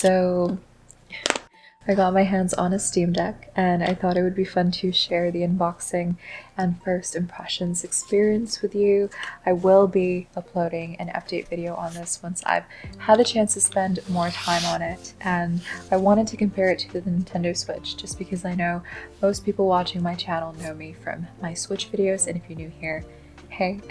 So I got my hands on a Steam Deck and I thought it would be fun to share the unboxing and first impressions experience with you. I will be uploading an update video on this once I've had the chance to spend more time on it, and I wanted to compare it to the Nintendo Switch just because I know most people watching my channel know me from my Switch videos, and if you're new here, hey,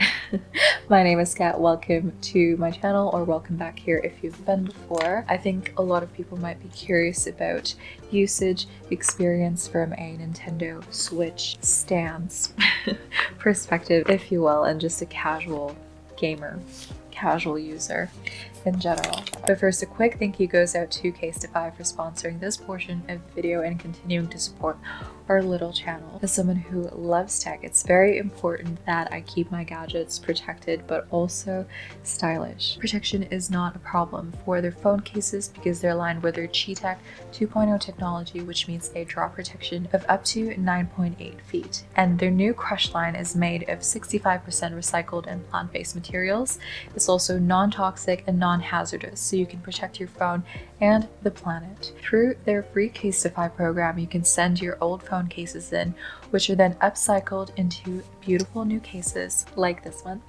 my name is Kat. Welcome to my channel, or welcome back here if you've been before. I think a lot of people might be curious about usage experience from a Nintendo Switch stance perspective, if you will, and just a casual gamer, casual user in general. But first, a quick thank you goes out to Casetify for sponsoring this portion of the video and continuing to support our little channel. As someone who loves tech, it's very important that I keep my gadgets protected but also stylish. Protection is not a problem for their phone cases because they're aligned with their Chi-Tech 2.0 technology, which means a drop protection of up to 9.8 feet. And their new Crush line is made of 65% recycled and plant-based materials. It's also non-toxic and non-hazardous, so you can protect your phone and the planet. Through their free Casetify program, you can send your old phone cases in, which are then upcycled into beautiful new cases like this one.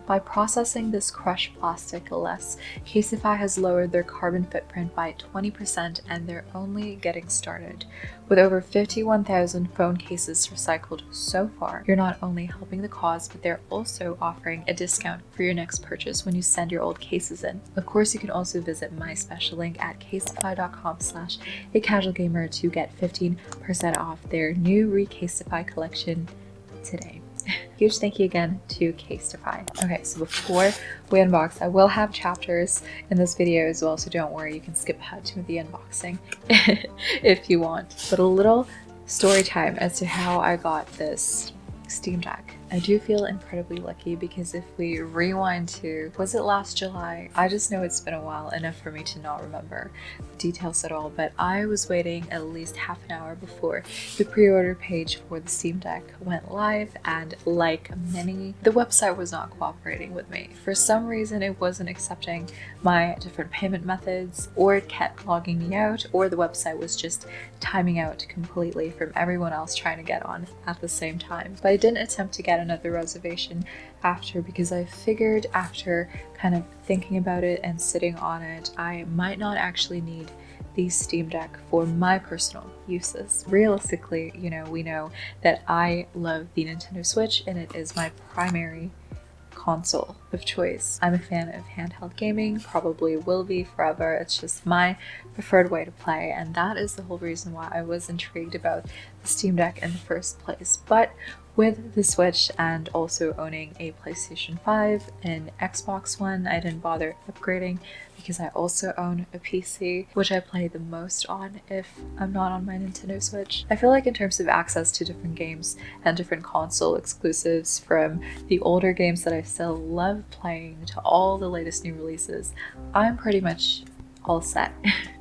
By processing this crushed plastic less, Casetify has lowered their carbon footprint by 20%, and they're only getting started. With over 51,000 phone cases recycled so far, you're not only helping the cause, but they're also offering a discount for your next purchase when you send your old cases in. Of course, you can also visit my special link at casetify.com/acasualgameryt to get 15% off their new Casetify collection today. Huge thank you again to Casetify. Okay, so before we unbox, I will have chapters in this video as well, so don't worry, you can skip ahead to the unboxing if you want. But a little story time as to how I got this Steam Deck. I do feel incredibly lucky because if we rewind to, was it last July? I just know it's been a while, enough for me to not remember the details at all, but I was waiting at least half an hour before the pre-order page for the Steam Deck went live, and like many, the website was not cooperating with me. For some reason, it wasn't accepting my different payment methods, or it kept logging me out, or the website was just timing out completely from everyone else trying to get on at the same time. But I didn't attempt to get another reservation after because I figured, after kind of thinking about it and sitting on it, I might not actually need the Steam Deck for my personal uses. Realistically, you know, we know that I love the Nintendo Switch and it is my primary console of choice. I'm a fan of handheld gaming, probably will be forever. It's just my preferred way to play, and that is the whole reason why I was intrigued about the Steam Deck in the first place. But with the Switch and also owning a PlayStation 5 and Xbox One, I didn't bother upgrading because I also own a PC, which I play the most on if I'm not on my Nintendo Switch. I feel like in terms of access to different games and different console exclusives, from the older games that I still love playing to all the latest new releases, I'm pretty much all set.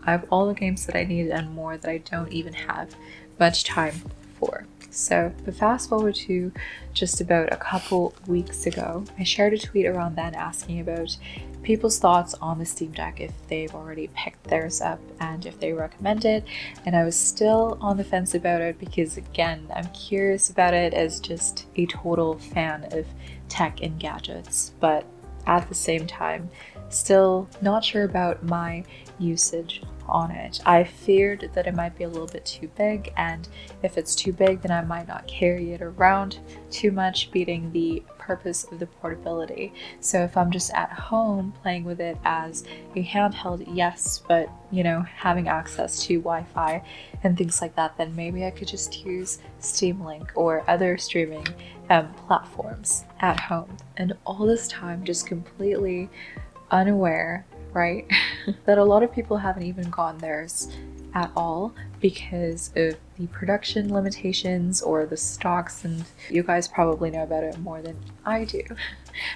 I have all the games that I need and more that I don't even have much time for. So, but fast forward to just about a couple weeks ago, I shared a tweet around then asking about people's thoughts on the Steam Deck, if they've already picked theirs up and if they recommend it. And I was still on the fence about it because, again, I'm curious about it as just a total fan of tech and gadgets, but at the same time, still not sure about my usage on it. I feared that it might be a little bit too big, and if it's too big, then I might not carry it around too much, beating the purpose of the portability. So if I'm just at home playing with it as a handheld, yes, but you know, having access to Wi-Fi and things like that, then maybe I could just use Steam Link or other streaming platforms at home. And all this time just completely unaware, right, that a lot of people haven't even gotten theirs at all because of the production limitations or the stocks, and you guys probably know about it more than I do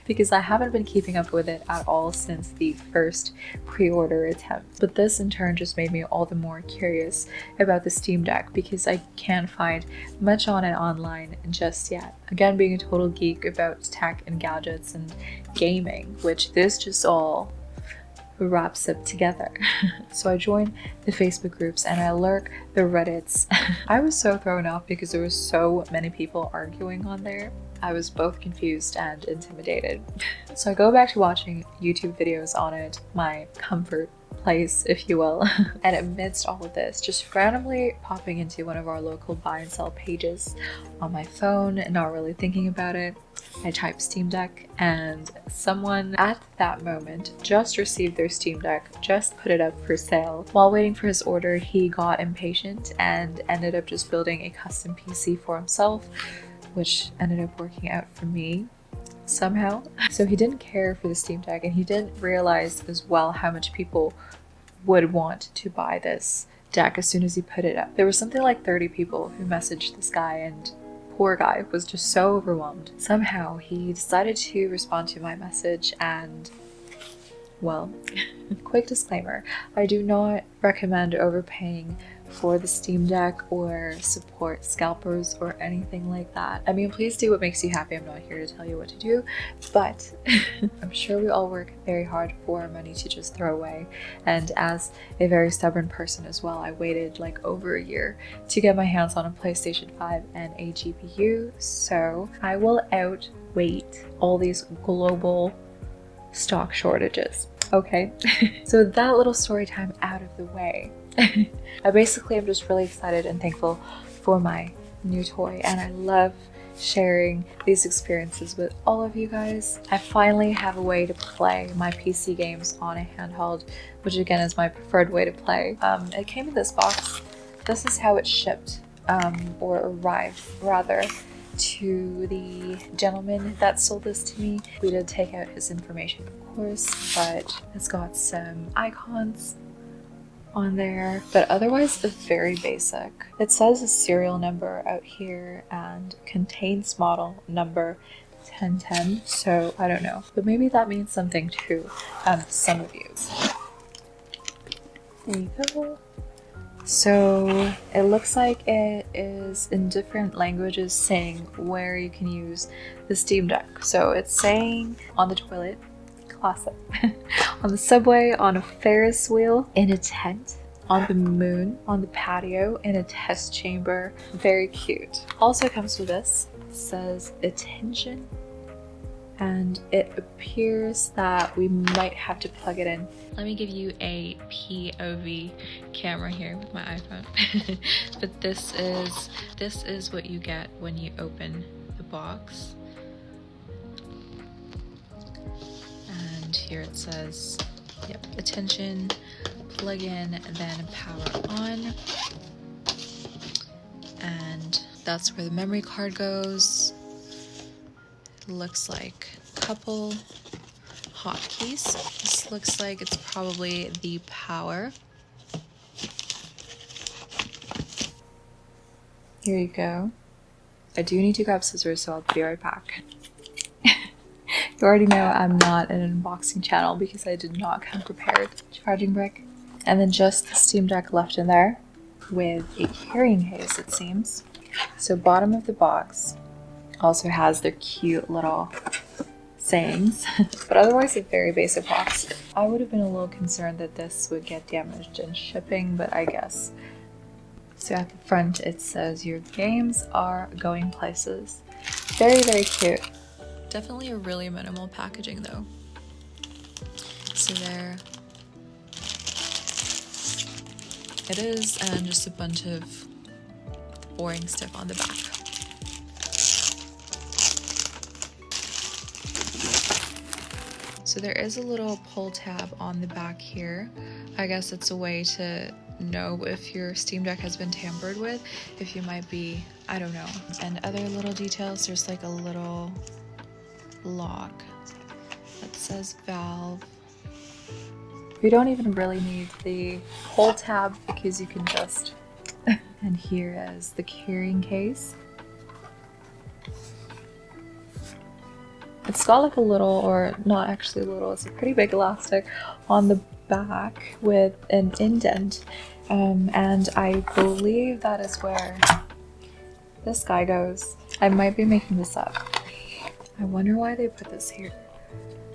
because I haven't been keeping up with it at all since the first pre-order attempt. But this in turn just made me all the more curious about the Steam Deck because I can't find much on it online just yet. Again, being a total geek about tech and gadgets and gaming, which this just all wraps up together. So I joined the Facebook groups and I lurk the Reddits. I was so thrown off because there was so many people arguing on there. I was both confused and intimidated. So I go back to watching YouTube videos on it, my comfort place, if you will. And amidst all of this, just randomly popping into one of our local buy and sell pages on my phone and not really thinking about it, I type Steam Deck, and someone at that moment just received their Steam Deck, just put it up for sale. While waiting for his order, he got impatient and ended up just building a custom PC for himself, which ended up working out for me somehow. So he didn't care for the Steam Deck, and he didn't realize as well how much people would want to buy this deck as soon as he put it up. There was something like 30 people who messaged this guy, and poor guy was just so overwhelmed. Somehow he decided to respond to my message, and well, quick disclaimer, I do not recommend overpaying for the Steam Deck or support scalpers or anything like that. I mean, please do what makes you happy. I'm not here to tell you what to do, but I'm sure we all work very hard for money to just throw away. And as a very stubborn person as well, I waited like over a year to get my hands on a PlayStation 5 and a GPU, so I will outwait all these global stock shortages. Okay, so that little story time out of the way. I basically am just really excited and thankful for my new toy, and I love sharing these experiences with all of you guys. I finally have a way to play my PC games on a handheld, which again is my preferred way to play. It came in this box. This is how it shipped, or arrived rather, to the gentleman that sold this to me. We did take out his information, of course, but it's got some icons on there, but otherwise it's very basic. It says a serial number out here and contains model number 1010, so I don't know, but maybe that means something to some of you. There you go. So it looks like it is in different languages saying where you can use the Steam Deck. So it's saying on the toilet, classic, on the subway, on a Ferris wheel, in a tent, on the moon, on the patio, in a test chamber. Very cute. Also comes with this. It says attention, and it appears that we might have to plug it in. Let me give you a POV camera here with my iPhone. But this is what you get when you open the box. And here it says, yep, attention, plug in, and then power on. And that's where the memory card goes. It looks like a couple hotkeys. This looks like it's probably the power. Here you go. I do need to grab scissors, so I'll be right back. You already know I'm not an unboxing channel because I did not come prepared. Charging brick. And then just the Steam Deck left in there with a carrying case, it seems. So bottom of the box also has their cute little sayings, but otherwise a very basic box. I would have been a little concerned that this would get damaged in shipping, but I guess. So at the front it says your games are going places. Very, very cute. Definitely a really minimal packaging though. So there it is, and just a bunch of boring stuff on the back. So there is a little pull tab on the back here. I guess it's a way to know if your Steam Deck has been tampered with, if you might be, I don't know. And other little details, there's like a little lock that says Valve. We don't even really need the whole tab because you can just, and here is the carrying case. It's got like a little, or not actually little, it's a pretty big elastic on the back with an indent. And I believe that is where this guy goes. I might be making this up. I wonder why they put this here.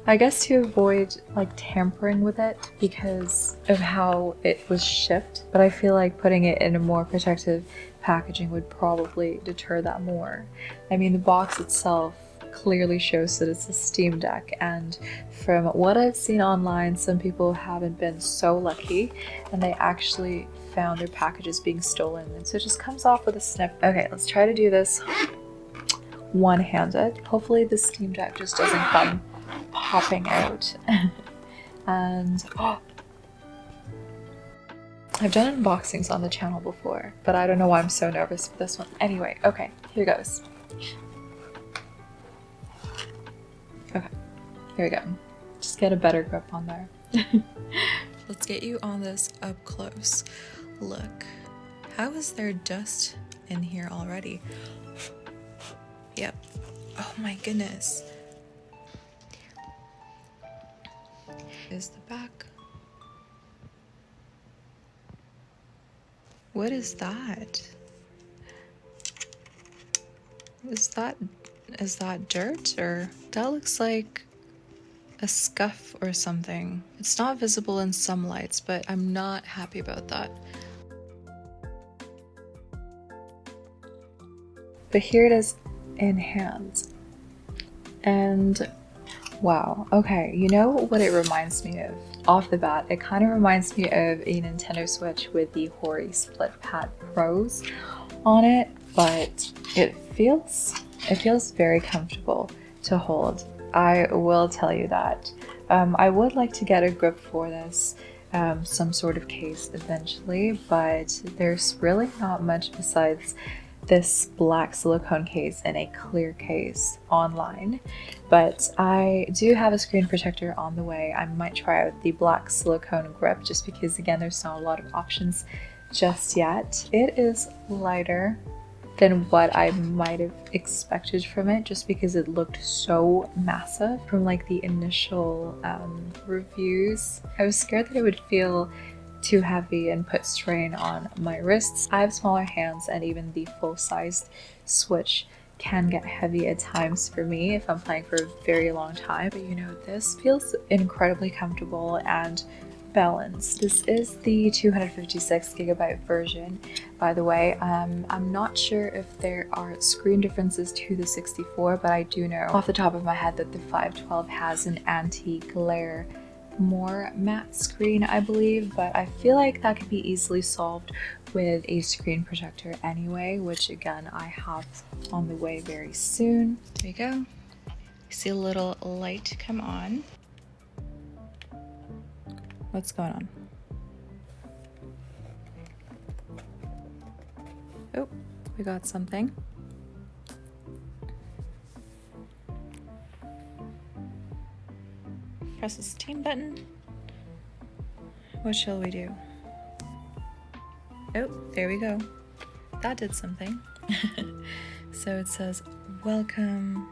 I guess to avoid like tampering with it because of how it was shipped, but I feel like putting it in a more protective packaging would probably deter that more. I mean, the box itself clearly shows that it's a Steam Deck, and from what I've seen online, some people haven't been so lucky and they actually found their packages being stolen, and so it just comes off with a snip. Okay, let's try to do this one-handed. Hopefully the Steam Deck just doesn't come popping out. And I've done unboxings on the channel before, but I don't know why I'm so nervous for this one. Anyway, okay, here goes. Okay, here we go. Just get a better grip on there. Let's get you on this up close. Look, how is there dust in here already? Yep. Oh my goodness. Is the back. What is that? Is that dirt, or that looks like a scuff or something? It's not visible in some lights, but I'm not happy about that. But here it is in hands. And wow, okay, you know what it reminds me of? Off the bat, it kind of reminds me of a Nintendo Switch with the Hori Split Pad Pros on it, but it feels very comfortable to hold. I will tell you that. I would like to get a grip for this, some sort of case eventually, but there's really not much besides this black silicone case and a clear case online. But I do have a screen protector on the way. I might try out the black silicone grip just because, again, there's not a lot of options just yet. It is lighter than what I might have expected from it, just because it looked so massive from like the initial reviews. I was scared that it would feel too heavy and put strain on my wrists. I have smaller hands, and even the full-sized Switch can get heavy at times for me if I'm playing for a very long time. But you know, this feels incredibly comfortable and balanced. This is the 256GB version, by the way. I'm not sure if there are screen differences to the 64, but I do know off the top of my head that the 512 has an anti-glare, more matte screen, I believe, but I feel like that could be easily solved with a screen protector anyway, which again I have on the way very soon. There you go. You see a little light come on. What's going on? Oh, we got something. Press the Steam button. What shall we do? Oh, there we go. That did something. So it says, welcome.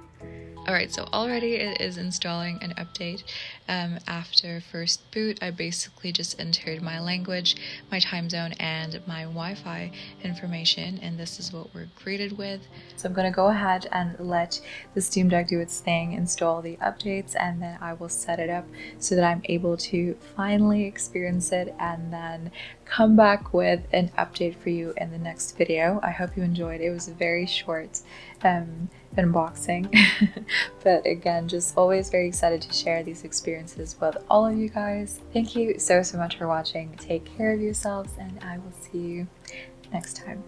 Alright, so already it is installing an update. After first boot, I basically just entered my language, my time zone, and my Wi-Fi information, and this is what we're greeted with. So I'm going to go ahead and let the Steam Deck do its thing, install the updates, and then I will set it up so that I'm able to finally experience it and then come back with an update for you in the next video. I hope you enjoyed. It was a very short unboxing, but again, just always very excited to share these experiences with all of you guys. Thank you so much for watching. Take care of yourselves, and I will see you next time.